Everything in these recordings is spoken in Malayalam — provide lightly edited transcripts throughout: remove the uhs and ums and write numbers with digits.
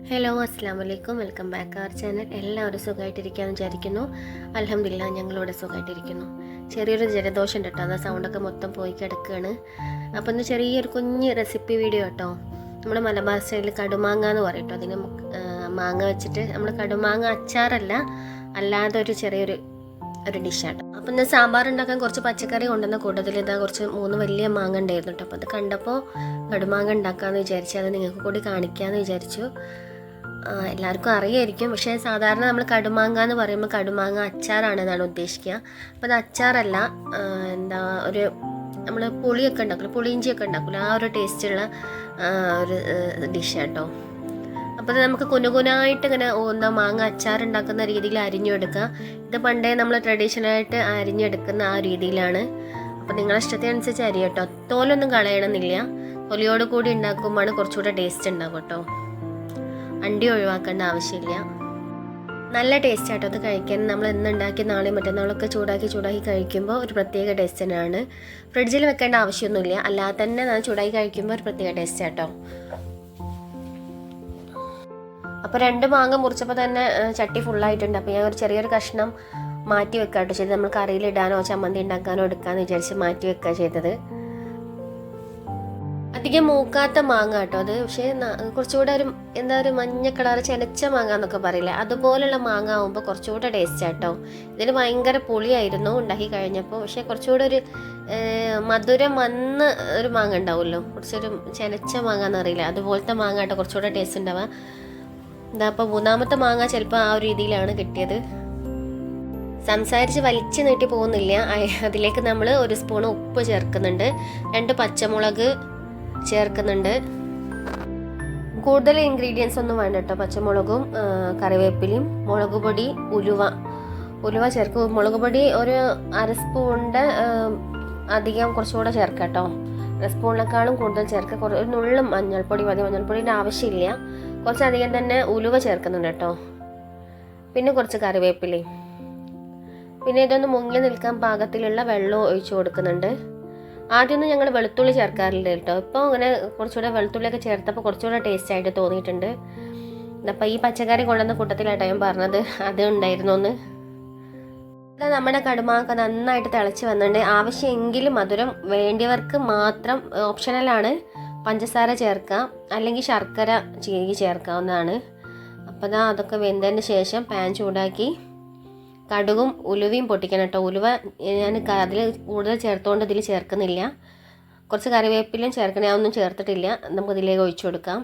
ഹലോ അസ്സാം വലൈക്കും, വെൽക്കം ബാക്ക് അവർ ചാനൽ. എല്ലാവരും സുഖമായിട്ടിരിക്കാമെന്ന് വിചാരിക്കുന്നു. അൽഹംദുലില്ലാ ഞങ്ങളിവിടെ സുഖമായിട്ടിരിക്കുന്നു. ചെറിയൊരു ജലദോഷം ഉണ്ട് കേട്ടോ, അതാ സൗണ്ടൊക്കെ മൊത്തം പോയി കിടക്കുകയാണ്. അപ്പോൾ ഇന്ന് ചെറിയൊരു കുഞ്ഞ് റെസിപ്പി വീഡിയോ കേട്ടോ. നമ്മൾ മലബാർ സ്റ്റൈലിൽ കടുമാങ്ങ എന്ന് പറയും കേട്ടോ. അതിന് മാങ്ങ വെച്ചിട്ട് നമ്മൾ കടുമാങ്ങ അച്ചാറല്ല, അല്ലാതെ ഒരു ചെറിയൊരു ഡിഷാണ്. അപ്പോൾ ഇന്ന് സാമ്പാർ ഉണ്ടാക്കാൻ കുറച്ച് പച്ചക്കറി കൊണ്ടുവന്ന കൂട്ടത്തിൽ ഇതാ കുറച്ച് 3 വലിയ മാങ്ങ ഉണ്ടായിരുന്നു കേട്ടോ. അപ്പോൾ അത് കണ്ടപ്പോൾ കടുമാങ്ങ ഉണ്ടാക്കാമെന്ന് വിചാരിച്ചു, അത് നിങ്ങൾക്ക് കൂടി കാണിക്കാമെന്ന് വിചാരിച്ചു. എല്ലാവർക്കും അറിയായിരിക്കും, പക്ഷേ സാധാരണ നമ്മൾ കടുമാങ്ങ എന്ന് പറയുമ്പോൾ കടുമാങ്ങ അച്ചാറാണെന്നാണ് ഉദ്ദേശിക്കുക. അപ്പോൾ അത് അച്ചാറല്ല, എന്താ ഒരു നമ്മൾ പുളിയൊക്കെ ഉണ്ടാക്കില്ല, പുളിയിഞ്ചിയൊക്കെ ഉണ്ടാക്കില്ല, ആ ഒരു ടേസ്റ്റുള്ള ഒരു ഡിഷ് കേട്ടോ. അപ്പോൾ നമുക്ക് കുനുകുനായിട്ട് ഇങ്ങനെ എന്താ മാങ്ങ അച്ചാറുണ്ടാക്കുന്ന രീതിയിൽ അരിഞ്ഞെടുക്കുക. ഇത് പണ്ടേ നമ്മൾ ട്രഡീഷണലായിട്ട് അരിഞ്ഞെടുക്കുന്ന ആ രീതിയിലാണ്. അപ്പോൾ നിങ്ങളുടെ ഇഷ്ടത്തിനനുസരിച്ച് അരി കേട്ടോ, തോലൊന്നും കളയണമെന്നില്ല. തൊലിയോട് കൂടി ഉണ്ടാക്കുമ്പോഴാണ് കുറച്ചുകൂടെ ടേസ്റ്റ് ഉണ്ടാകും കേട്ടോ. അണ്ടി ഒഴിവാക്കേണ്ട ആവശ്യമില്ല. നല്ല ടേസ്റ്റ് ആട്ടോ അത് കഴിക്കാൻ. നമ്മൾ ഇന്നുണ്ടാക്കി നാളെയും മറ്റന്നാളൊക്കെ ചൂടാക്കി കഴിക്കുമ്പോൾ ഒരു പ്രത്യേക ടേസ്റ്റ് തന്നെയാണ്. ഫ്രിഡ്ജിൽ വെക്കേണ്ട ആവശ്യമൊന്നുമില്ല, അല്ലാതെ തന്നെ ഞാൻ ചൂടാക്കി കഴിക്കുമ്പോൾ ഒരു പ്രത്യേക ടേസ്റ്റ് ആട്ടോ. അപ്പോൾ 2 മാങ്ങ മുറിച്ചപ്പോൾ തന്നെ ചട്ടി ഫുള്ളായിട്ടുണ്ട്. അപ്പോൾ ഞാൻ ഒരു ചെറിയൊരു കഷ്ണം മാറ്റി വെക്കുക കേട്ടോ ചെയ്തത്. നമ്മൾ കറിയിലിടാനോ ചമ്മന്തി ഉണ്ടാക്കാനോ എടുക്കാമെന്ന് വിചാരിച്ച് മാറ്റി വെക്കുക ചെയ്തത്. അധികം മൂക്കാത്ത മാങ്ങ കേട്ടോ അത്, പക്ഷേ കുറച്ചുകൂടെ ഒരു മഞ്ഞ കളർ ചെനച്ച മാങ്ങ എന്നൊക്കെ പറയില്ല, അതുപോലുള്ള മാങ്ങ ആകുമ്പോൾ കുറച്ചുകൂടെ ടേസ്റ്റ് ആട്ടോ. ഇതിന് ഭയങ്കര പുളിയായിരുന്നു ഉണ്ടാക്കി കഴിഞ്ഞപ്പോൾ, പക്ഷേ കുറച്ചുകൂടെ ഒരു മധുരം വന്ന് ഒരു മാങ്ങ ഉണ്ടാവുമല്ലോ, കുറച്ചൊരു ചെനച്ച മാങ്ങ എന്നറിയില്ല, അതുപോലത്തെ മാങ്ങ കേട്ടോ കുറച്ചുകൂടെ ടേസ്റ്റ് ഉണ്ടാവുക. എന്താ അപ്പോൾ 3ാമത്തെ മാങ്ങ ചിലപ്പോൾ ആ ഒരു രീതിയിലാണ് കിട്ടിയത്. സംസാരിച്ച് വലിച്ചു നീട്ടി പോകുന്നില്ല. അതിലേക്ക് നമ്മൾ 1 സ്പൂൺ ഉപ്പ് ചേർക്കുന്നുണ്ട്, 2 പച്ചമുളക് ചേർക്കുന്നുണ്ട്. കൂടുതൽ ഇൻഗ്രീഡിയൻസ് ഒന്നും വേണ്ട കേട്ടോ. പച്ചമുളകും കറിവേപ്പിലയും മുളക് പൊടി, ഉലുവ ചേർക്കും. മുളക് പൊടി ഒരു 1/2 സ്പൂണിൻ്റെ അധികം കുറച്ചുകൂടെ ചേർക്കാം കേട്ടോ. 1 സ്പൂണിനേക്കാളും കൂടുതൽ ചേർക്കുക. ഒരു നുള്ളും മഞ്ഞൾപ്പൊടി മതി, മഞ്ഞൾപ്പൊടിയുടെ ആവശ്യമില്ല. കുറച്ചധികം തന്നെ ഉലുവ ചേർക്കുന്നുണ്ട് കേട്ടോ. പിന്നെ കുറച്ച് കറിവേപ്പിലയും, പിന്നെ ഇതൊന്ന് മുങ്ങി നിൽക്കാൻ പാകത്തിലുള്ള വെള്ളം ഒഴിച്ചു കൊടുക്കുന്നുണ്ട്. ആദ്യമൊന്നും ഞങ്ങൾ വെളുത്തുള്ളി ചേർക്കാറില്ല കേട്ടോ. ഇപ്പോൾ ഇങ്ങനെ കുറച്ചുകൂടെ വെളുത്തുള്ളിയൊക്കെ ചേർത്തപ്പോൾ കുറച്ചുകൂടെ ടേസ്റ്റ് ആയിട്ട് തോന്നിയിട്ടുണ്ട്. അപ്പോൾ ഈ പച്ചക്കറി കൊണ്ടുവന്ന കൂട്ടത്തിലായിട്ടോ ഞാൻ പറഞ്ഞത്, അത് ഉണ്ടായിരുന്നു ഒന്ന്. നമ്മുടെ കടുമാങ്ങ നന്നായിട്ട് തിളച്ച് വന്നിട്ടുണ്ട്. ആവശ്യമെങ്കിൽ മധുരം വേണ്ടിയവർക്ക് മാത്രം, ഓപ്ഷണലാണ്, പഞ്ചസാര ചേർക്കാം, അല്ലെങ്കിൽ ശർക്കര ചീകി ചേർക്കാവുന്നതാണ്. അപ്പോൾ അതൊക്കെ വെന്തതിന് ശേഷം പാൻ ചൂടാക്കി കടുകും ഉലുവയും പൊട്ടിക്കണം കേട്ടോ. ഉലുവ ഞാൻ അതിൽ കൂടുതൽ ചേർത്തുകൊണ്ട് ഇതിൽ ചേർക്കുന്നില്ല. കുറച്ച് കറിവേപ്പിലയും ചേർക്കണേ, അതൊന്നും ചേർത്തിട്ടില്ല. നമുക്കിതിലേക്ക് ഒഴിച്ചു കൊടുക്കാം.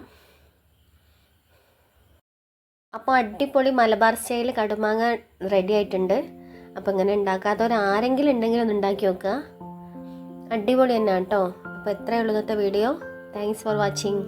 അപ്പോൾ അടിപൊളി മലബാർ സ്റ്റൈൽ കടുമാങ്ങ റെഡി ആയിട്ടുണ്ട്. അപ്പോൾ ഇങ്ങനെ ഉണ്ടാക്കാത്തവരാരെങ്കിലും ഉണ്ടെങ്കിൽ ഒന്ന് ഉണ്ടാക്കി നോക്കുക, അടിപൊളി തന്നെയാണ് കേട്ടോ. അപ്പോൾ എത്രയേ ഉള്ളൂ ഇന്നത്തെ വീഡിയോ. Thanks for watching.